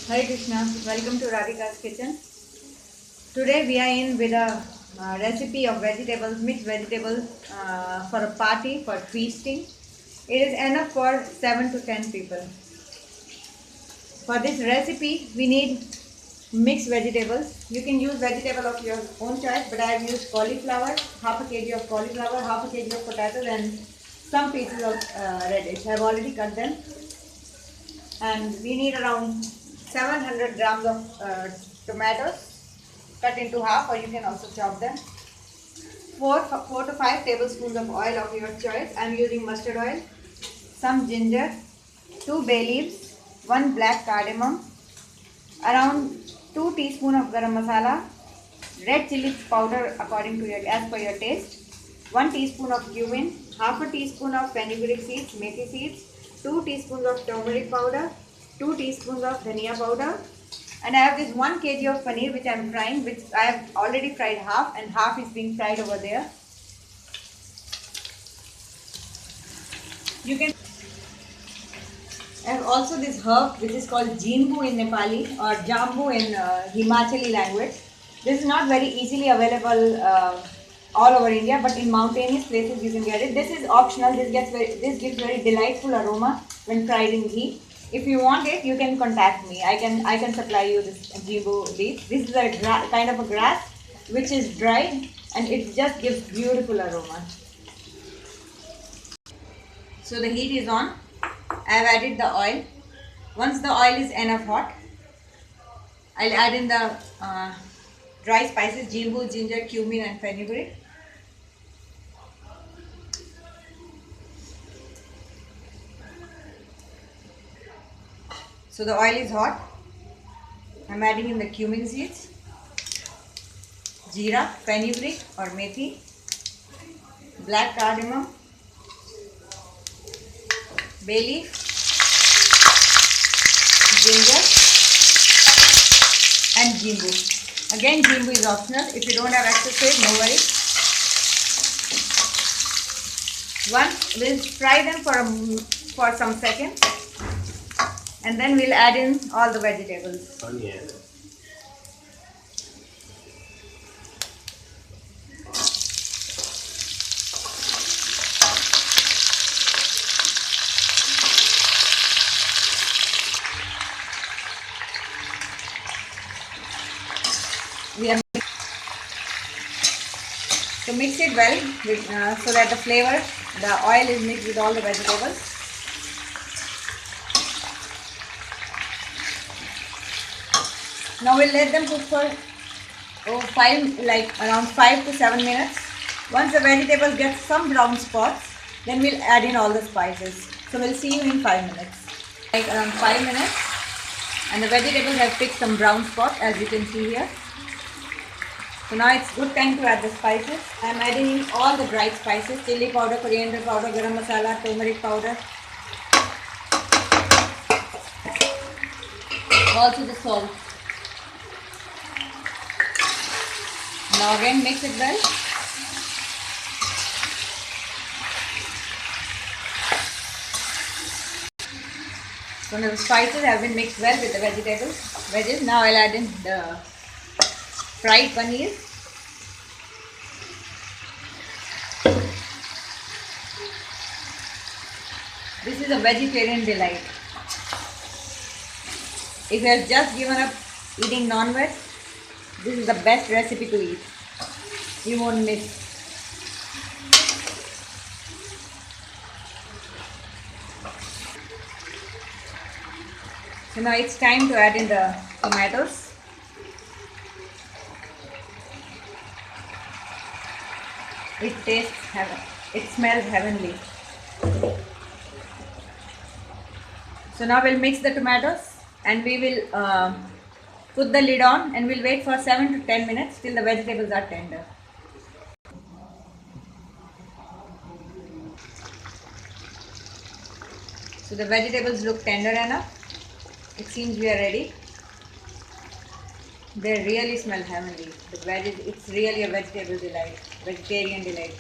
Hare Krishna, welcome to Radhika's kitchen. Today we are in with a recipe of vegetables, mixed vegetables for a party, for feasting. It is enough for 7 to 10 people. For this recipe we need mixed vegetables. You can use vegetable of your own choice, but I have used cauliflower, half a kg of cauliflower, half a kg of potatoes and some pieces of radish. I have already cut them. And we need around 700 grams of tomatoes cut into half, or you can also chop them. 4 to 5 tablespoons of oil of your choice. I am using mustard oil. Some ginger, 2 bay leaves, 1 black cardamom, around 2 teaspoons of garam masala, red chili powder according to as per your taste, 1 teaspoon of cumin, half a teaspoon of fenugreek seeds, methi seeds, 2 teaspoons of turmeric powder, 2 teaspoons of dhania powder, and I have this 1 kg of paneer which I am frying, which I have already fried half and half is being fried over there. You can have also this herb which is called jimbu in Nepali or jambu in Himachali language. This is not very easily available all over India, but in mountainous places you can get it. This is optional. This gives very delightful aroma when fried in ghee. If you want it, you can contact me. I can supply you this jimbu leaf. This is a kind of a grass which is dried and it just gives beautiful aroma. So the heat is on. I have added the oil. Once the oil is enough hot, I'll add in the dry spices, jimbu, ginger, cumin and fenugreek. So the oil is hot. I'm adding in the cumin seeds, jeera, fenugreek or methi, black cardamom, bay leaf, ginger and jimbu. Again, jimbu is optional. If you don't have access to it, no worries. We'll fry them for some seconds, and then we'll add in all the vegetables. Onion. So mix it well so that the flavor, the oil is mixed with all the vegetables. Now we'll let them cook for around 5 to 7 minutes. Once the vegetables get some brown spots, then we'll add in all the spices. So we'll see you in 5 minutes. Like around 5 minutes, and the vegetables have picked some brown spots, as you can see here. So now it's good time to add the spices. I am adding in all the dried spices: chili powder, coriander powder, garam masala, turmeric powder. Also the salt. Now again mix it well. So now the spices have been mixed well with the veggies. Now I'll add in the fried paneer. This is a vegetarian delight. If you have just given up eating non-veg, this is the best recipe to eat. You won't miss. So now it's time to add in the tomatoes. It smells heavenly. So now we'll mix the tomatoes and we will put the lid on and we'll wait for 7 to 10 minutes till the vegetables are tender. So the vegetables look tender enough. It seems we are ready. They really smell heavenly. It's really a vegetarian delight.